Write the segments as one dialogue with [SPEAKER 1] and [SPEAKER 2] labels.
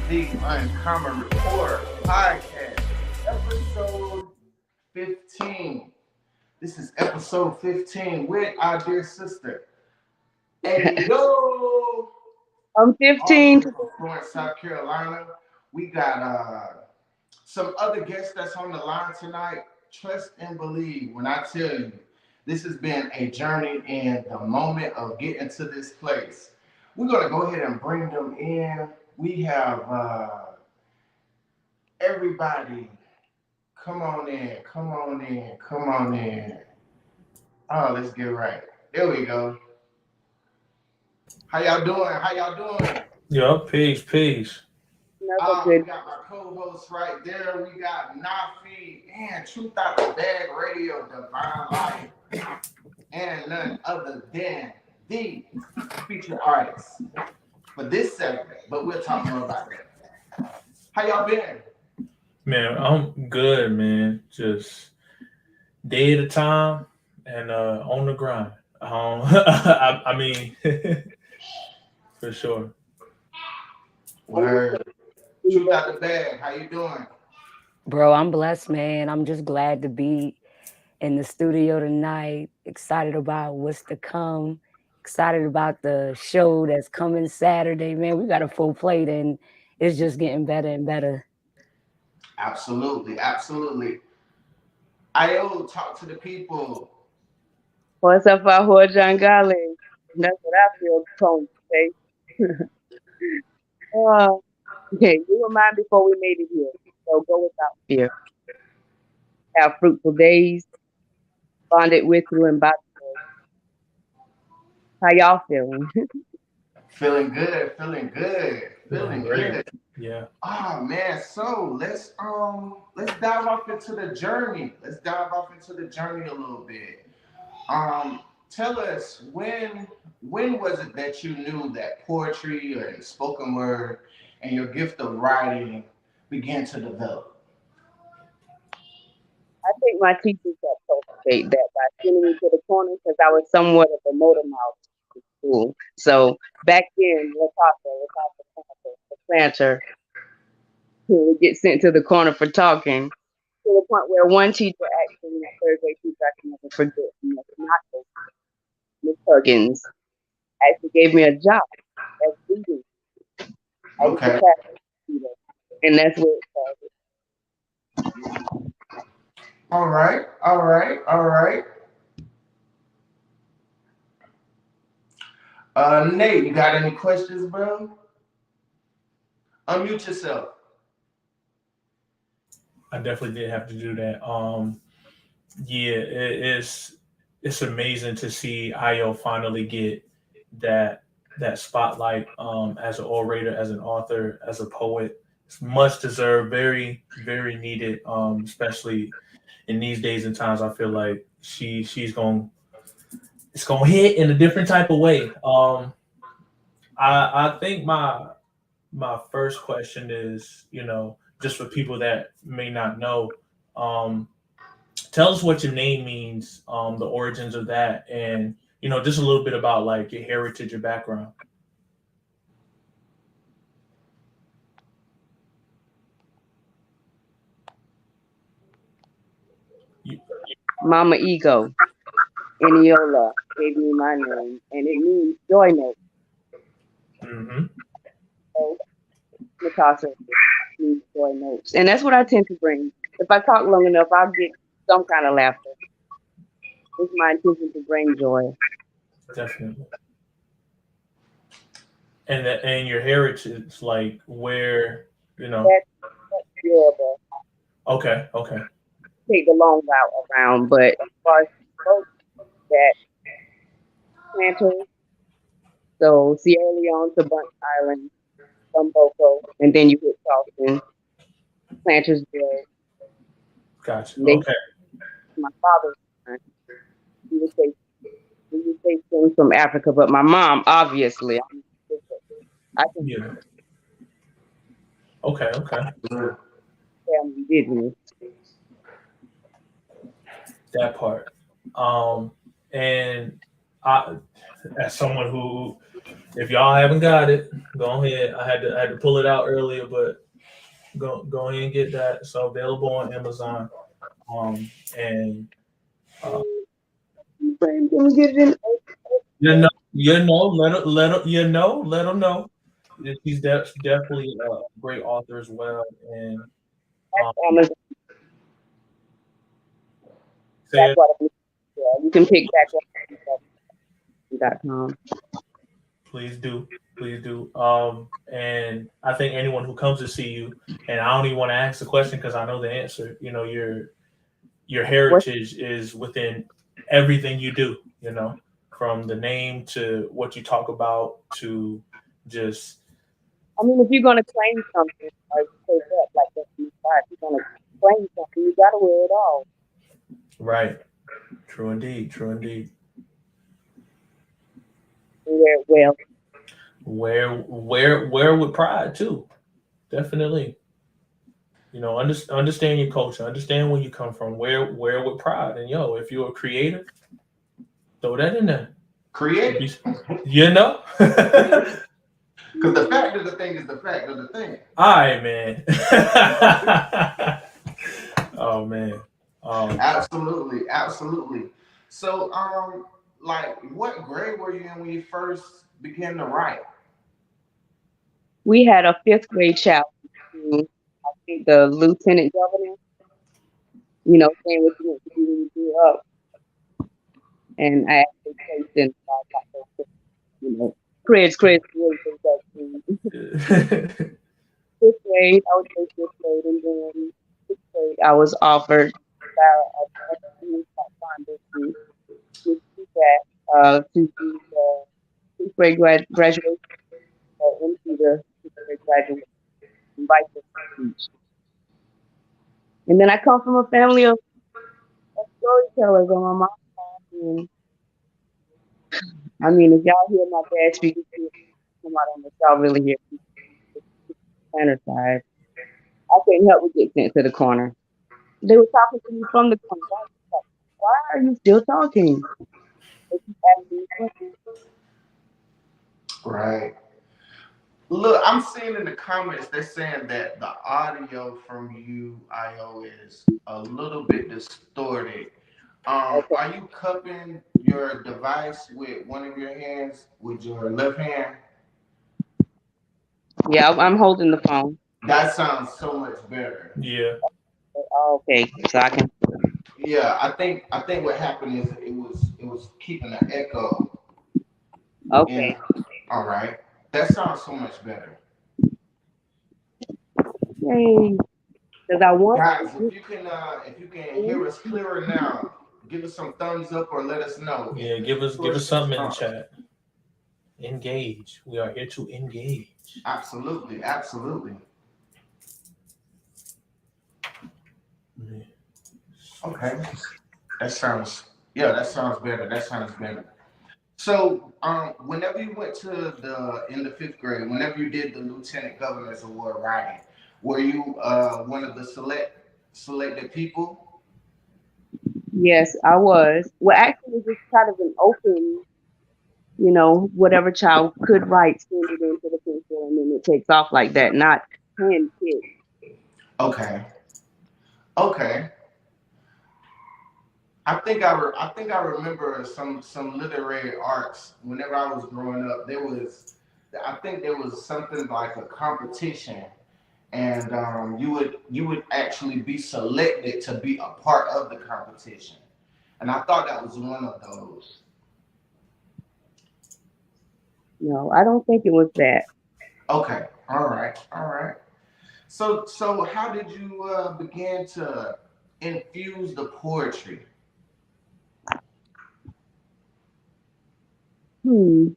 [SPEAKER 1] the Uncommon Rapport podcast, episode 15. This is episode 15 with our dear sister, Ayo.
[SPEAKER 2] I'm 15.
[SPEAKER 1] Also from Florence, South Carolina. We got some other guests that's on the line tonight. Trust and believe when I tell you, this has been a journey in the moment of getting to this place. We're going to go ahead and bring them in. We have everybody. Come on in, come on in, come on in. Oh, let's get right. There we go. How y'all doing? How y'all doing?
[SPEAKER 3] Yo, peace.
[SPEAKER 2] Another
[SPEAKER 1] We
[SPEAKER 2] good.
[SPEAKER 1] got my co-host right there. We got Nafi and Truth Out the Bag Radio, Divine Life, and none other than the featured artist for this segment. But we'll talk more about that. How y'all been?
[SPEAKER 3] Man, I'm good, man. Just day at a time and on the grind. I mean, for sure.
[SPEAKER 1] Word. Truth Out the Bag. How you doing?
[SPEAKER 4] Bro, I'm blessed, man. I'm just glad to be in the studio tonight. Excited about what's to come. Excited about the show that's coming Saturday, man. We got a full plate and it's just getting better and better.
[SPEAKER 1] Absolutely, absolutely. Io, talk to the people.
[SPEAKER 2] What's up, Ahua John Golly? That's what I feel, Tone. Okay. Okay, you were mine before we made it here. So go without fear. Have fruitful days, bonded with you and by the How y'all feeling?
[SPEAKER 1] Feeling good, feeling good, feeling
[SPEAKER 3] Great.
[SPEAKER 1] good.
[SPEAKER 3] Yeah.
[SPEAKER 1] Oh man, so let's dive off into the journey. Let's dive off into the journey a little bit. Tell us when was it that you knew that poetry or spoken word and your gift of writing began to develop?
[SPEAKER 2] I think my teachers helped cultivate that by sending me to the corner because I was somewhat of a motor mouth in school. So back then, Lataka, the planter, who would get sent to the corner for talking, to the point where one teacher actually, my third grade teacher, I can never forget, Miss Huggins, actually gave me a job as reading. I was the
[SPEAKER 1] Okay.
[SPEAKER 2] class leader, and that's where it started.
[SPEAKER 1] All right, all right, all right. Nate, you got any questions, bro? Unmute yourself.
[SPEAKER 3] I definitely did have to do that. Yeah, it's amazing to see Ayo finally get that that spotlight as an orator, as an author, as a poet. It's much deserved, very needed, especially in these days and times. I feel like she's going it's gonna hit in a different type of way. I think my first question is, just for people that may not know, um, tell us what your name means, the origins of that, and just a little bit about like your heritage, your background. You,
[SPEAKER 2] Mama Ego, Eniola, gave me my name, and it means joy note.
[SPEAKER 3] hmm
[SPEAKER 2] So, Natasha means joy notes. And that's what I tend to bring. If I talk long enough, I'll get some kind of laughter. It's my intention to bring joy.
[SPEAKER 3] Definitely. And your heritage, like where, you know.
[SPEAKER 2] That's doable.
[SPEAKER 3] Okay.
[SPEAKER 2] Take the long route around, but as far as folks that planters, so Sierra Leone to Bunch Island, from Boko, and then you hit Charleston, Plantersville.
[SPEAKER 3] Gotcha.
[SPEAKER 2] And they,
[SPEAKER 3] Okay.
[SPEAKER 2] my father's son, he would say we would say things from Africa, but my mom, obviously, I think
[SPEAKER 3] Yeah. Okay.
[SPEAKER 2] family business.
[SPEAKER 3] That part. And I, as someone who If y'all haven't got it, go ahead. I had to pull it out earlier, but go ahead and get that. It's available on Amazon. And
[SPEAKER 2] Can we get it in?
[SPEAKER 3] let them know. She's definitely a great author as well. And
[SPEAKER 2] Amazon.
[SPEAKER 3] say it,
[SPEAKER 2] Yeah, you can pick back.com.
[SPEAKER 3] please do. Please do. And I think anyone who comes to see you, and I don't even want to ask the question because I know the answer. You know, your heritage is within everything you do. You know, from the name to what you talk about to just
[SPEAKER 2] I mean, if you're gonna claim something, or you say that like that, if you're gonna claim something, you gotta wear it all.
[SPEAKER 3] right. True indeed. True indeed.
[SPEAKER 2] You wear it well.
[SPEAKER 3] Wear with pride too. Definitely. You know, understand your culture, understand where you come from, wear with pride. And yo, if you're a creator, throw that in there.
[SPEAKER 1] Create.
[SPEAKER 3] You know?
[SPEAKER 1] Because the fact of the thing is the fact of the thing.
[SPEAKER 3] All right, man. Oh man.
[SPEAKER 1] Absolutely, absolutely. So, like, what grade were you in when you first began to write?
[SPEAKER 2] We had a fifth grade child, who, I think the lieutenant governor, saying what you want to do when you grow up. And I actually placed in, Chris, really think that fifth grade, I was in fifth grade, and then sixth grade, I was offered a foundation to do that, to do the sixth grade graduation, into the sixth grade graduation, invite them to teach. And then I come from a family of storytellers on my mom's side. And I mean, if y'all hear my dad speaking to you, come out on the y'all really hear planner side. I couldn't help but get sent to the corner. They were talking to me from the corner. Why are you still talking? They keep asking me questions.
[SPEAKER 1] Right. Look, I'm seeing in the comments they're saying that the audio from you, Io, is a little bit distorted.
[SPEAKER 2] Okay.
[SPEAKER 1] Are you cupping your device with one of your hands with your left hand?
[SPEAKER 2] Yeah, I'm holding the phone.
[SPEAKER 1] That sounds so much better.
[SPEAKER 3] Yeah.
[SPEAKER 2] Okay, so I can.
[SPEAKER 1] Yeah, I think what happened is it was keeping an echo in.
[SPEAKER 2] Okay.
[SPEAKER 1] All right, that sounds so much better.
[SPEAKER 2] Yay. Because I want
[SPEAKER 1] Guys,
[SPEAKER 2] to
[SPEAKER 1] if you can hear us clearer now, give us some thumbs up or let us know.
[SPEAKER 3] Yeah, give us something in the chat. Engage. We are here to engage.
[SPEAKER 1] Absolutely, absolutely. Okay, that sounds better. That sounds better. So, whenever you went to in the fifth grade, whenever you did the Lieutenant Governor's Award writing, were you one of the selected people?
[SPEAKER 2] Yes, I was. Well, actually, it's just kind of an open, whatever child could write, send it into the pencil, and then it takes off like that, not hand picked.
[SPEAKER 1] Okay, okay. I think I remember some literary arts. Whenever I was growing up, I think there was something like a competition, and you would actually be selected to be a part of the competition, and I thought that was one of those.
[SPEAKER 2] No, I don't think it was that.
[SPEAKER 1] Okay, all right, all right. So how did you begin to infuse the poetry?
[SPEAKER 2] Hmm.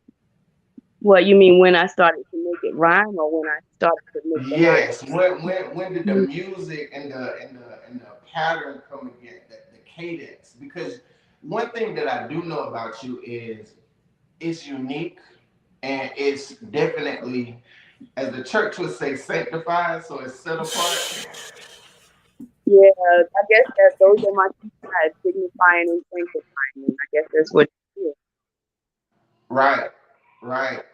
[SPEAKER 2] What you mean when I started to make it rhyme, or when I started to make the line?
[SPEAKER 1] Yes. When did the music and the pattern come again? The cadence. Because one thing that I do know about you is it's unique and it's definitely, as the church would say, sanctified. So it's set apart.
[SPEAKER 2] Yeah, I guess that those are my two sides, signifying and sanctifying. I guess that's what it is.
[SPEAKER 1] Right. Right.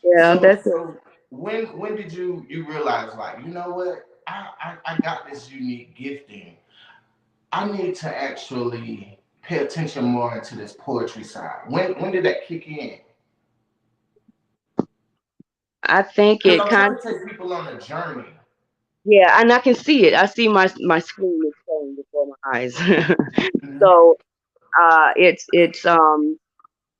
[SPEAKER 2] Yeah,
[SPEAKER 1] So
[SPEAKER 2] that's it.
[SPEAKER 1] so when did you realize like, you know what? I got this unique gifting. I need to actually pay attention more into this poetry side. When did that kick in?
[SPEAKER 2] I think
[SPEAKER 1] Because
[SPEAKER 2] it
[SPEAKER 1] I'm
[SPEAKER 2] kind
[SPEAKER 1] trying to take people on a journey.
[SPEAKER 2] yeah, and I can see it. I see my screen is playing before my eyes.
[SPEAKER 1] Mhm.
[SPEAKER 2] So it's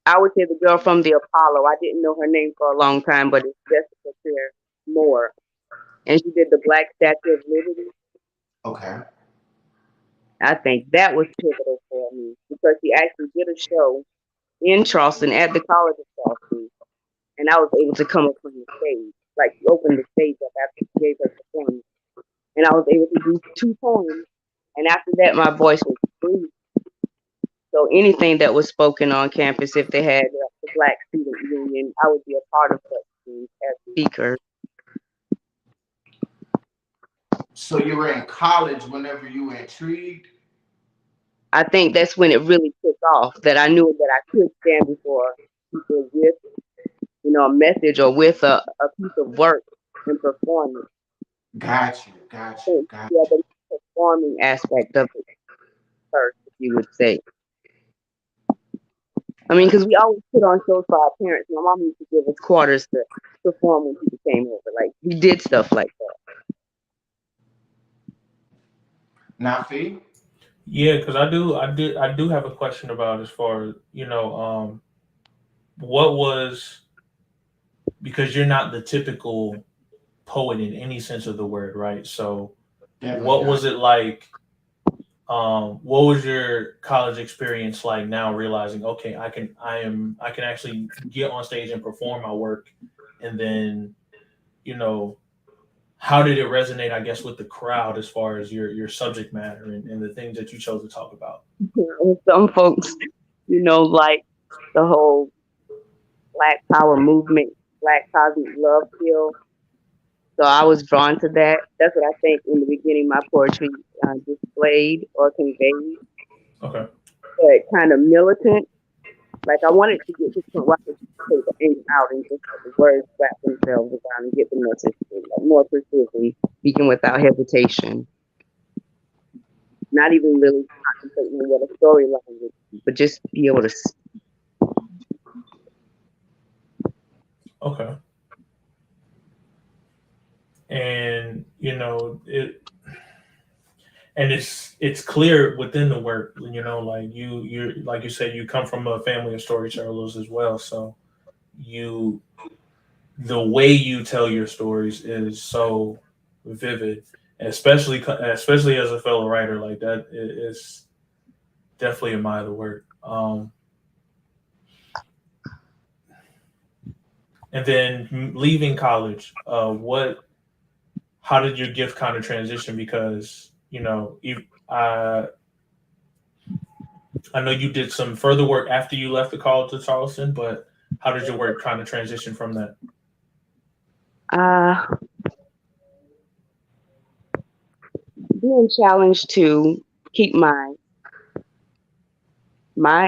[SPEAKER 2] I would say the girl from the Apollo. I didn't know her name for a long time, but it's Jessica Claire Moore, and she did the Black Statue of Liberty.
[SPEAKER 1] Okay.
[SPEAKER 2] I think that was pivotal for me because she actually did a show in Charleston at the College of Charleston, and I was able to come up on the stage. Like she opened the stage up after she gave her performance, and I was able to do two poems. And after that, my voice was free. So anything that was spoken on campus, if they had the Black Student Union, I would be a part of that team as speaker.
[SPEAKER 1] So you were in college whenever you were intrigued?
[SPEAKER 2] I think that's when it really took off. That I knew that I could stand before people with, a message or with a piece of work and perform it.
[SPEAKER 1] Got you, got you,
[SPEAKER 2] So,
[SPEAKER 1] got
[SPEAKER 2] yeah,
[SPEAKER 1] you.
[SPEAKER 2] the performing aspect of it first, if you would say. I mean, because we always put on shows for our parents. My mom used to give us quarters to perform when people came over. Like we did stuff like that.
[SPEAKER 1] Now, Fee?
[SPEAKER 3] Yeah, because I do have a question about as far as what was, because you're not the typical poet in any sense of the word, right? So
[SPEAKER 1] Definitely
[SPEAKER 3] what
[SPEAKER 1] not.
[SPEAKER 3] was it like? What was your college experience like now realizing, okay, I can actually get on stage and perform my work, and then you know how did it resonate, I guess, with the crowd as far as your subject matter and the things that you chose to talk about?
[SPEAKER 2] And some folks, like the whole Black Power movement, Black Cosmic Love feel. So I was drawn to that. That's what I think in the beginning my poetry displayed or conveyed,
[SPEAKER 3] Okay.
[SPEAKER 2] but kind of militant. Like I wanted to get to the point where I could take the ink out and just let the words wrap themselves around and get the message through, like more precisely, speaking without hesitation. Not even really contemplating on what a storyline would be, but just be able to.
[SPEAKER 3] Okay. And it's clear within the work, like you're like you said, you come from a family of storytellers as well, so you the way you tell your stories is so vivid, especially as a fellow writer like that. It's definitely admire the work. And then leaving college, how did your gift kind of transition? Because I I know you did some further work after you left the College of Charleston, but how did your work kind of transition from that?
[SPEAKER 2] Uh, Being challenged to keep my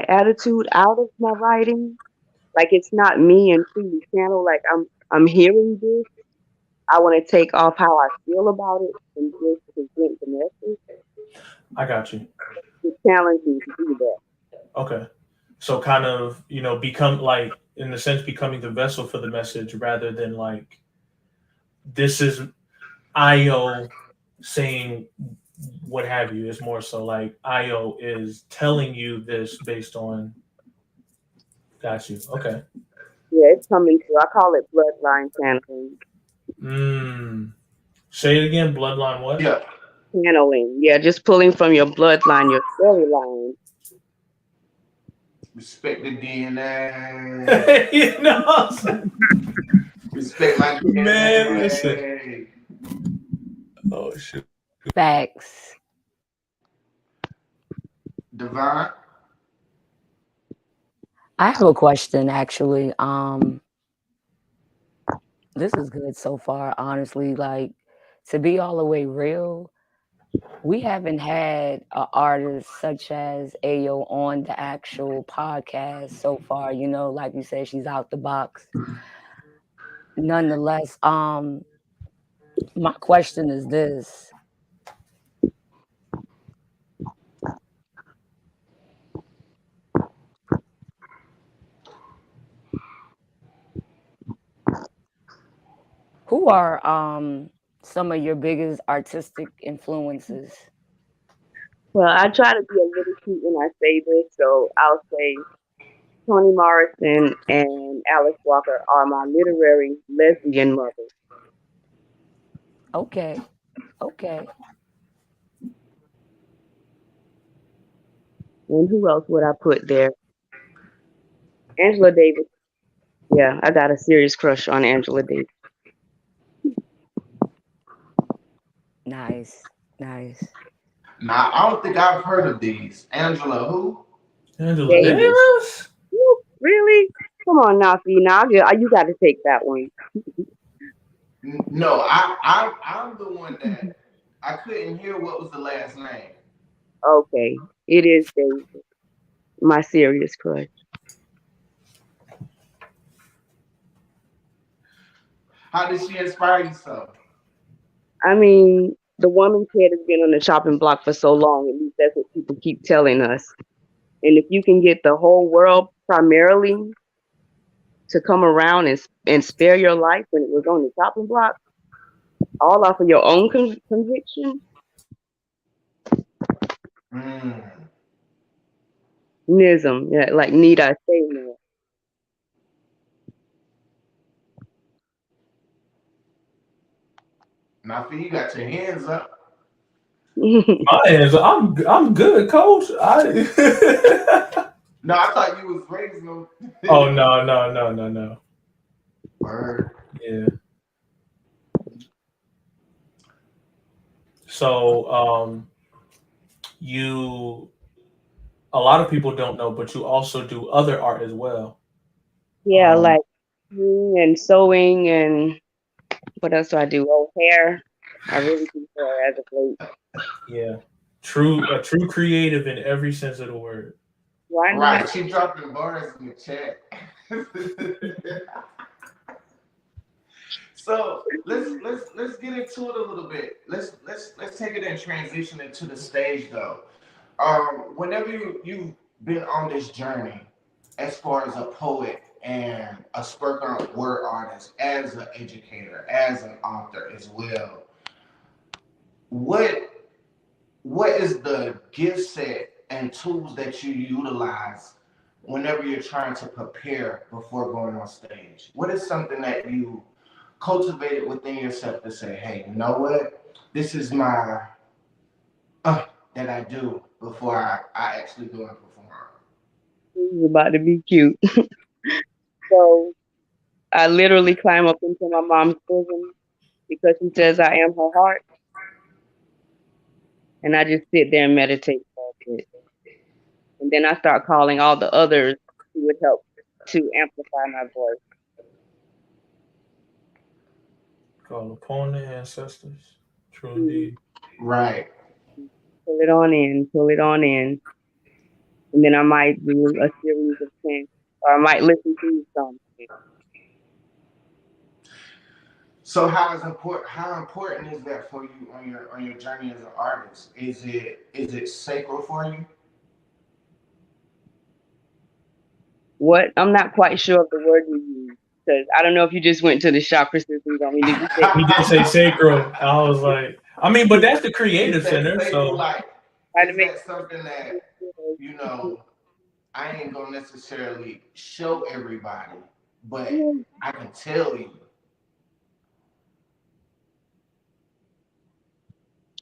[SPEAKER 2] attitude out of my writing. Like it's not me and freely channel. Like I'm hearing this. I want to take off how I feel about it and just present the message.
[SPEAKER 3] I got you.
[SPEAKER 2] It's challenging to do that.
[SPEAKER 3] Okay. So kind of, become like in the sense becoming the vessel for the message rather than like this is Io saying what have you. It's more so like Io is telling you this based on got you. Okay.
[SPEAKER 2] Yeah, it's coming through. I call it bloodline channeling.
[SPEAKER 3] Say it again, bloodline what?
[SPEAKER 1] Yeah.
[SPEAKER 2] Channeling. Yeah, just pulling from your bloodline, your storyline.
[SPEAKER 1] Respect the DNA.
[SPEAKER 3] you know
[SPEAKER 1] Respect my
[SPEAKER 3] Man, listen.
[SPEAKER 1] DNA.
[SPEAKER 3] Oh shit.
[SPEAKER 4] Facts.
[SPEAKER 1] Divine.
[SPEAKER 4] I have a question actually. This is good so far, honestly. Like, to be all the way real, we haven't had an artist such as Ayo on the actual podcast so far. Like you said, she's out the box. nonetheless, my question is this. Who are some of your biggest artistic influences?
[SPEAKER 2] Well, I try to be a little cute when I say this, so I'll say Toni Morrison and Alice Walker are my literary lesbian mothers.
[SPEAKER 4] Okay. Okay.
[SPEAKER 2] And who else would I put there? Angela Davis. Yeah, I got a serious crush on Angela Davis.
[SPEAKER 4] Nice. Nice.
[SPEAKER 1] Now, I don't think I've heard of these. Angela who?
[SPEAKER 3] Angela
[SPEAKER 2] Davis.
[SPEAKER 3] Davis?
[SPEAKER 2] Woo, really? Come on, Nafi. Now you got to take that one.
[SPEAKER 1] No, I'm the one that I couldn't hear what was the last name.
[SPEAKER 2] Okay, it is Davis. My serious crush.
[SPEAKER 1] How did she inspire you so?
[SPEAKER 2] I mean, the woman's head has been on the chopping block for so long. At least that's what people keep telling us. And if you can get the whole world primarily to come around and spare your life when it was on the chopping block, all off of your own conviction, nism, yeah, like need I say more?
[SPEAKER 1] Now, you got your hands up.
[SPEAKER 3] My hands, I'm good, coach.
[SPEAKER 1] No, I thought you was raising them.
[SPEAKER 3] Oh no.
[SPEAKER 1] Word.
[SPEAKER 3] Yeah. So you a lot of people don't know, but you also do other art as well.
[SPEAKER 2] Yeah,
[SPEAKER 3] Um,
[SPEAKER 2] like and sewing and what else do I do? Oh, hair. I really do hair as of late.
[SPEAKER 3] yeah. A true creative in every sense of the word.
[SPEAKER 2] Why
[SPEAKER 1] Right,
[SPEAKER 2] not?
[SPEAKER 1] she dropping bars in the chat. So let's get into it a little bit. Let's take it and transition into the stage though. Whenever you've been on this journey, as far as a poet and a spoken word artist, as an educator, as an author as well, what what is the gift set and tools that you utilize whenever you're trying to prepare before going on stage? What is something that you cultivated within yourself to say, hey, you know what? This is my that I do before I actually go and perform.
[SPEAKER 2] This is about to be cute. So I literally climb up into my mom's bosom because she says I am her heart. And I just sit there and meditate for a bit. And then I start calling all the others who would help to amplify my voice.
[SPEAKER 3] Call upon the ancestors. True
[SPEAKER 2] Mhm.
[SPEAKER 3] indeed.
[SPEAKER 1] Right.
[SPEAKER 2] Pull it on in, pull it on in. And then I might do a series of chants, or I might listen to something.
[SPEAKER 1] So how important is that for you on your journey as an artist? Is it sacred for you?
[SPEAKER 2] What? I'm not quite sure of the word you use. Because I don't know if you just went to the chakra systems on me. Did you say
[SPEAKER 3] He did say sacral. I was like, I mean, but that's the
[SPEAKER 1] Is
[SPEAKER 3] creative
[SPEAKER 1] that
[SPEAKER 3] center.
[SPEAKER 1] sacred
[SPEAKER 3] So
[SPEAKER 1] like
[SPEAKER 2] how to
[SPEAKER 1] is
[SPEAKER 2] make
[SPEAKER 1] that something that you know I ain't gonna necessarily show everybody, but I can tell you.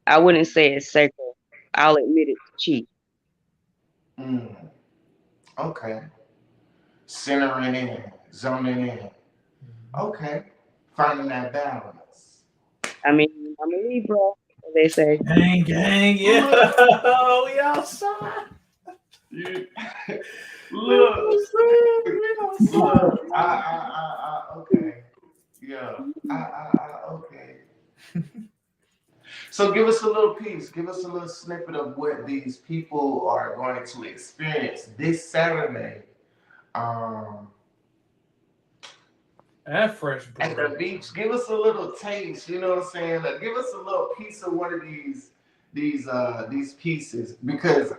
[SPEAKER 2] I wouldn't say it's sacred. I'll admit it's cheap.
[SPEAKER 1] Mm, okay. Centering in, zoning in. Okay. Finding that balance.
[SPEAKER 2] I mean, I'm a Libra, so they say.
[SPEAKER 3] gang, yeah.
[SPEAKER 1] Look,
[SPEAKER 3] We outside.
[SPEAKER 1] you,
[SPEAKER 3] We
[SPEAKER 1] look,
[SPEAKER 3] outside. We outside.
[SPEAKER 1] look. Okay. Yeah. Okay. So give us a little piece. Give us a little snippet of what these people are going to experience this Saturday. Um,
[SPEAKER 3] At Fresh
[SPEAKER 1] at the
[SPEAKER 3] Bread.
[SPEAKER 1] beach. Give us a little taste. You know what I'm saying? Like, give us a little piece of one of these pieces because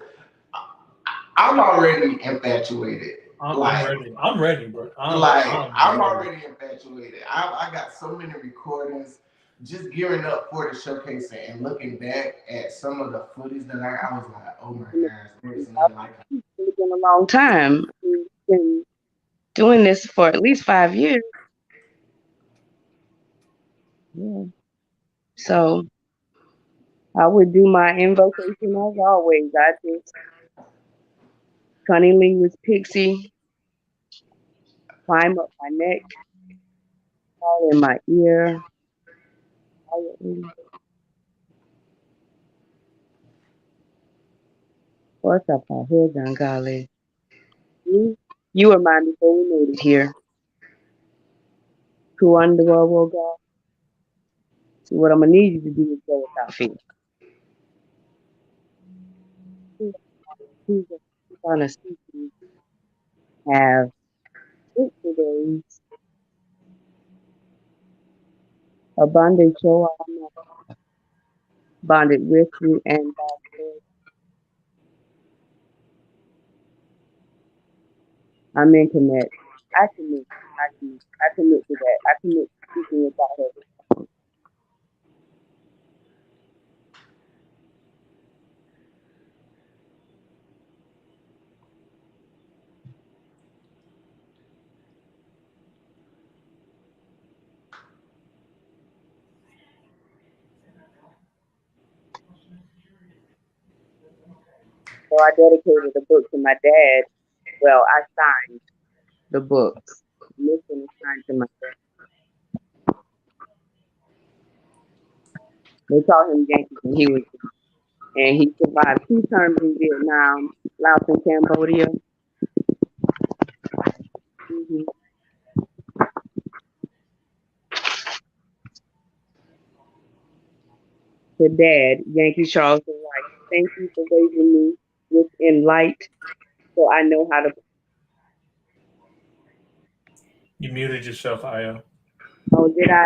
[SPEAKER 1] I'm already infatuated.
[SPEAKER 3] I'm
[SPEAKER 1] Like
[SPEAKER 3] ready. I'm ready, bro. I'm
[SPEAKER 1] I'm
[SPEAKER 3] ready.
[SPEAKER 1] already infatuated. I got so many recordings. Just gearing up for the showcase and looking back at some of the footage that I was like, oh my gosh, there's nothing like it.
[SPEAKER 2] It's been a long time. We've been doing this for at least 5 years. Yeah. So I would do my invocation as always. I just cunningly was Pixie, climb up my neck, fall in my ear. What's up, our head done, golly? You were mine before we made it here. True underworld will go. So what I'm gonna need you to do is go without fear. Who's gonna see you have 60 days of bondage show I'm bonded with you and bonded. I'm intimate. I commit. I commit to that. I commit to speaking without her. So I dedicated the book to my dad. Well, I signed the books. Mission is signed to my dad. They call him Yankee when he was, and he survived 2 terms in Vietnam, Laos, and Cambodia. Mm-hmm. To Dad, Yankee Charleston White. Thank you for raising me within light, so I know how to.
[SPEAKER 3] You muted yourself, Ayo.
[SPEAKER 2] Oh, did I?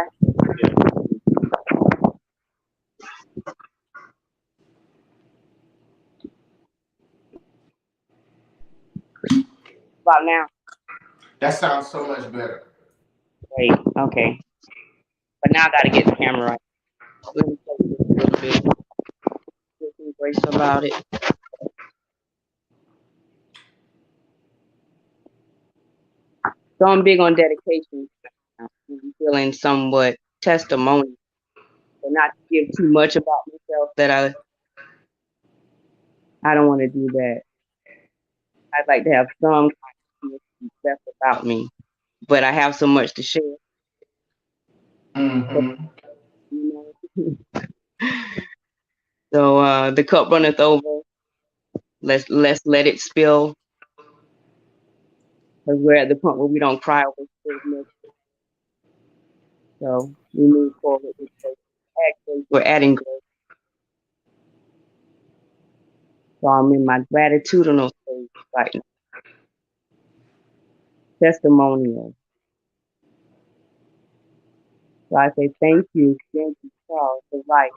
[SPEAKER 3] Yeah.
[SPEAKER 2] About now?
[SPEAKER 1] That sounds so much better.
[SPEAKER 2] Wait, okay. But now I gotta get the camera right. Let me play this a little bit. Just be graceful about it. So I'm big on dedication. I'm feeling somewhat testimony, but not to give too much about myself that I don't want to do that. I'd like to have some kind of stuff about me, but I have so much to share. So,
[SPEAKER 1] Mm-hmm.
[SPEAKER 2] you know. So the cup runneth over. Let's let it spill, because we're at the point where we don't cry over spilled. So we move forward with grace. Actually, we're adding grace. So I'm in my gratitudinal stage right now. Testimonial. So I say thank you, Charles, for life.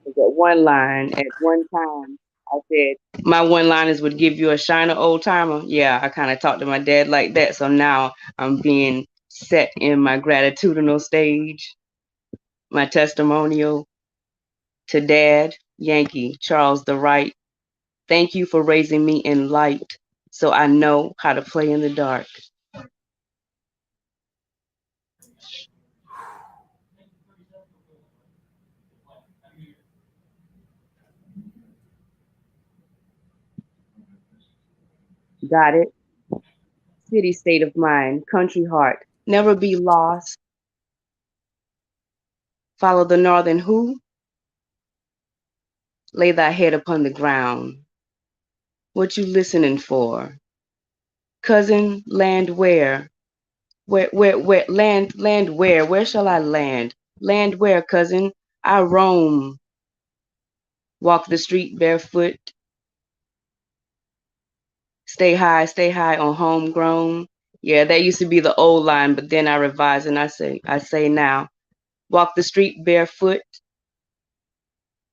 [SPEAKER 2] Because at one line, at one time, I said my one-liners would give you a shiner, old timer. Yeah, I kind of talked to my dad like that. So now I'm being set in my gratitudinal stage, my testimonial to Dad, Yankee, Charles the Right. Thank you for raising me in light so I know how to play in the dark. Got it? City state of mind, country heart. Never be lost. Follow the northern who? Lay thy head upon the ground. What you listening for? Cousin, land where? Where, land where? Where shall I land? Land where, cousin? I roam. Walk the street barefoot. Stay high on homegrown. Yeah, that used to be the old line, but then I revised and I say now, walk the street barefoot.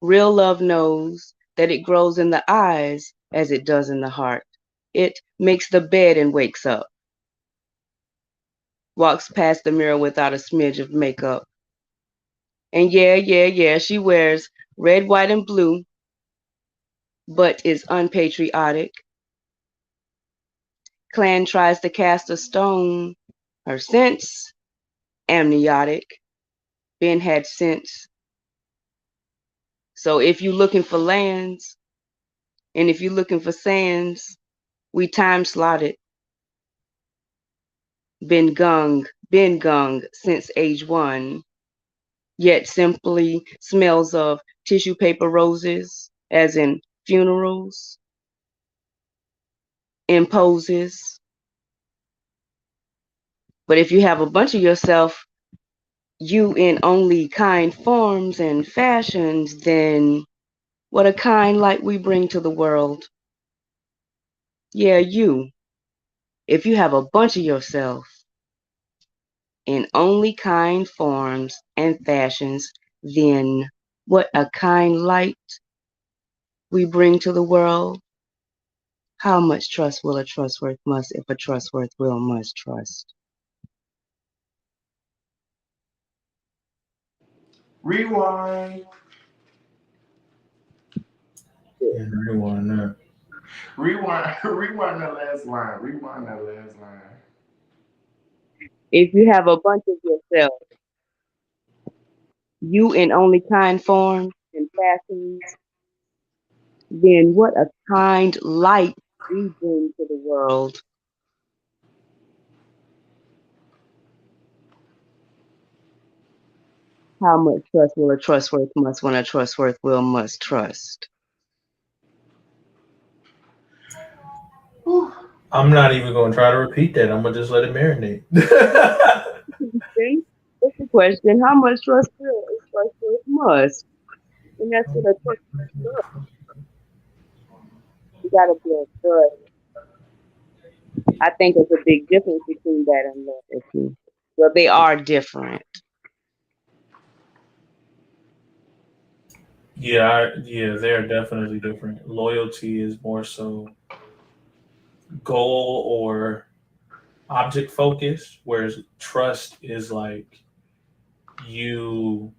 [SPEAKER 2] Real love knows that it grows in the eyes as it does in the heart. It makes the bed and wakes up, walks past the mirror without a smidge of makeup. And yeah, yeah, yeah, she wears red, white, and blue, but is unpatriotic. Clan tries to cast a stone, her sense amniotic. Ben had sense. So if you looking for lands, and if you looking for sands, we time slotted. Been gung since age one, yet simply smells of tissue paper roses, as in funerals, imposes. But if you have a bunch of yourself, you in only kind forms and fashions, then what a kind light we bring to the world. Yeah, you. If you have a bunch of yourself in only kind forms and fashions, then what a kind light we bring to the world. How much trust will a trustworth must if a trustworth will must trust?
[SPEAKER 1] Rewind.
[SPEAKER 3] Yeah, everyone there.
[SPEAKER 1] Rewind. Rewind that last line. Rewind that last line.
[SPEAKER 2] If you have a bunch of yourself, you in only kind forms and fashions, then what a kind light we bring to the world. How much trust will a trustworth must when a trustworth will must trust?
[SPEAKER 1] Whew.
[SPEAKER 3] I'm not even going to try to repeat that. I'm going to just let it marinate.
[SPEAKER 2] See? That's the question. How much trust will a trustworth must? And that's what a trustworth does. You gotta build trust. I think there's a big difference between that and loyalty. Well, they are different.
[SPEAKER 3] Yeah, they're definitely different. Loyalty is more so goal or object focused, whereas trust is like you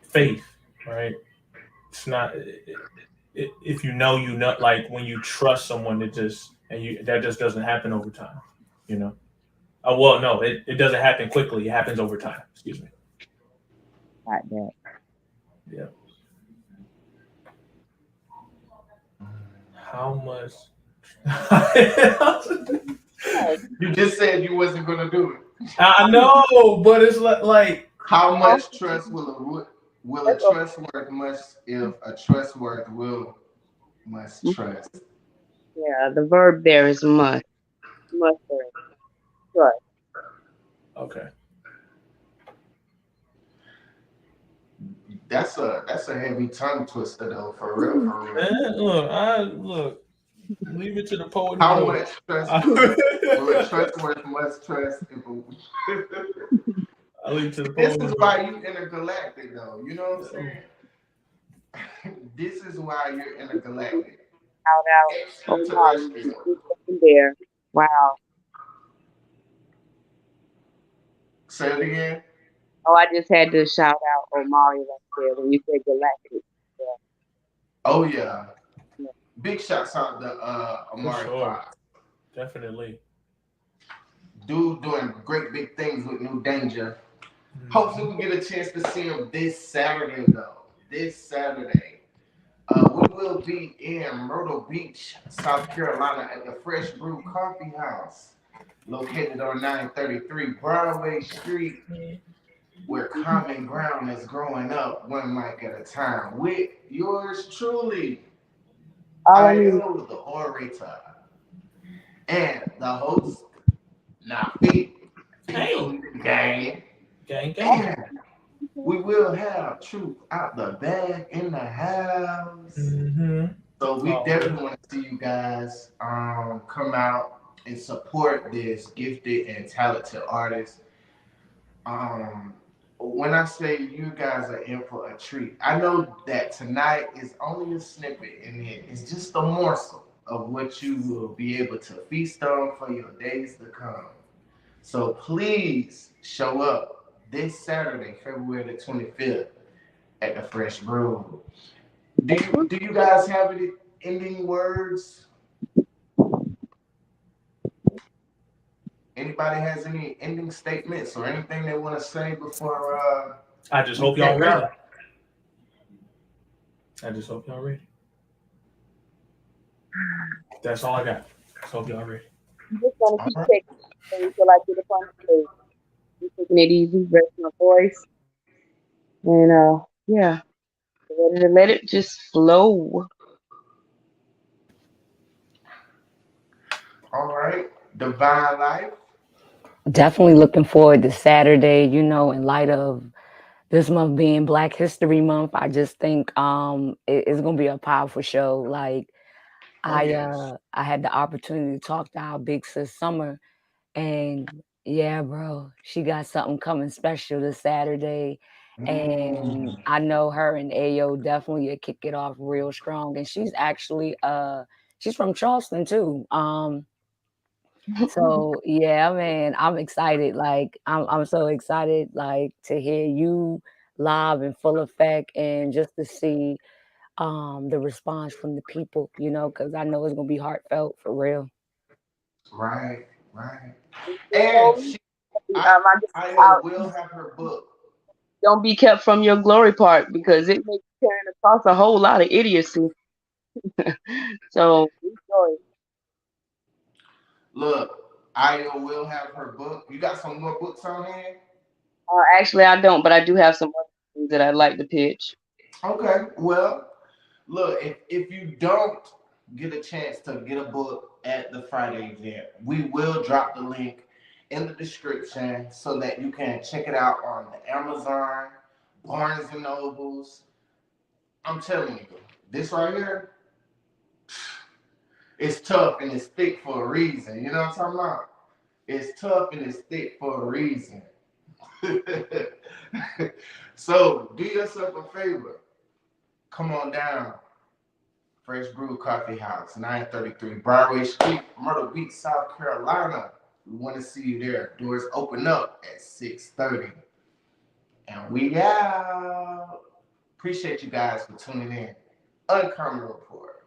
[SPEAKER 3] faith, right? It's not if you know, like when you trust someone, it just and you that just doesn't happen over time, you know. Oh well, no, it doesn't happen quickly. It happens over time. Excuse me.
[SPEAKER 2] Like that.
[SPEAKER 3] Yeah. How much?
[SPEAKER 1] You just said you wasn't gonna do it.
[SPEAKER 3] I know, but it's like
[SPEAKER 1] How
[SPEAKER 2] Oh,
[SPEAKER 1] much trust will a
[SPEAKER 2] that's a,
[SPEAKER 1] trustworth must if a trustworth will must trust?
[SPEAKER 2] yeah, the verb there is must. Must or trust.
[SPEAKER 3] okay.
[SPEAKER 1] That's a heavy tongue twister though, for real, for real.
[SPEAKER 3] Look. Leave it to the poet who
[SPEAKER 1] How
[SPEAKER 3] wrote
[SPEAKER 1] much trust will a
[SPEAKER 3] it.
[SPEAKER 1] trustworth must trust if a
[SPEAKER 3] I leave it to the
[SPEAKER 1] This
[SPEAKER 3] poet
[SPEAKER 1] is
[SPEAKER 3] who wrote
[SPEAKER 1] why you intergalactic though. You know what I'm
[SPEAKER 3] it.
[SPEAKER 1] saying? This is why you're intergalactic.
[SPEAKER 2] Shout out. Oh, Molly, you
[SPEAKER 1] Extraterrestrial.
[SPEAKER 2] just in there. Wow.
[SPEAKER 1] Say it again.
[SPEAKER 2] Oh, I just had to shout out Omari right there when you said galactic.
[SPEAKER 1] Oh yeah.
[SPEAKER 2] Yeah.
[SPEAKER 1] Big shouts out to
[SPEAKER 3] For
[SPEAKER 1] Amari
[SPEAKER 3] sure.
[SPEAKER 1] Fox.
[SPEAKER 3] Definitely.
[SPEAKER 1] Dude doing great big things with New Danger. Hopefully
[SPEAKER 3] Mhm.
[SPEAKER 1] we get a chance to see him this Saturday though. This Saturday. We will be in Myrtle Beach, South Carolina at the Fresh Brew Coffee House, located on 933 Broadway Street, where common ground is growing up one mic at a time. With yours truly,
[SPEAKER 2] All I need is
[SPEAKER 1] Ayo the Orator, and the host, Nafi,
[SPEAKER 3] Hey,
[SPEAKER 1] gang.
[SPEAKER 3] gang, gang.
[SPEAKER 1] And we will have Truth out the bag in the house.
[SPEAKER 3] Mm-hmm.
[SPEAKER 1] So we
[SPEAKER 3] Always.
[SPEAKER 1] definitely want to see you guys come out. and support this gifted and talented artist. When I say you guys are in for a treat, I know that tonight is only a snippet and it's just a morsel of what you will be able to feast on for your days to come. So please show up this Saturday, February the 25th at the Fresh Brew. Do you guys have any ending words? Anybody has any ending statements or anything they want to say before
[SPEAKER 3] I just
[SPEAKER 1] we
[SPEAKER 3] hope y'all
[SPEAKER 1] check
[SPEAKER 3] ready.
[SPEAKER 1] out?
[SPEAKER 3] I just hope y'all ready. That's all I got. Just hope y'all ready.
[SPEAKER 2] I'm just gonna
[SPEAKER 1] All
[SPEAKER 2] keep
[SPEAKER 1] right.
[SPEAKER 2] taking it until I get up on stage. Keep taking it easy, rest my voice, and yeah, ready to let it just flow.
[SPEAKER 1] All right. Divine Life.
[SPEAKER 4] Definitely looking forward to Saturday, you know, in light of this month being Black History Month. I just think it's gonna be a powerful show. Like
[SPEAKER 1] Oh yes.
[SPEAKER 4] I had the opportunity to talk to our big sis Summer, and yeah, bro, she got something coming special this Saturday. And
[SPEAKER 1] Mm,
[SPEAKER 4] I know her and Ayo definitely kick it off real strong. And she's actually she's from Charleston too. So yeah, man, I'm excited. Like I'm so excited like to hear you live in full effect and just to see the response from the people, you know, because I know it's gonna be heartfelt for real.
[SPEAKER 1] right, right.
[SPEAKER 2] You
[SPEAKER 1] And
[SPEAKER 2] know,
[SPEAKER 1] I
[SPEAKER 2] I just
[SPEAKER 1] Io will have her book.
[SPEAKER 2] don't be kept from your glory part because it makes carrying across a whole lot of idiocy. So enjoy.
[SPEAKER 1] Look, Io will have her book. You got some more books on hand?
[SPEAKER 2] Actually, I don't, but I do have some other things that I'd like to pitch.
[SPEAKER 1] Okay. Well, look, if you don't get a chance to get a book at the Friday event, we will drop the link in the description so that you can check it out on the Amazon, Barnes and Nobles. I'm telling you, this right here, it's tough and it's thick for a reason. You know what I'm talking about? It's tough and it's thick for a reason. So do yourself a favor. Come on down. Fresh Brew Coffee House, 933 Broadway Street, Myrtle Beach, South Carolina. We want to see you there. Doors open up at 6:30. And we out. Appreciate you guys for tuning in. Uncommon Report.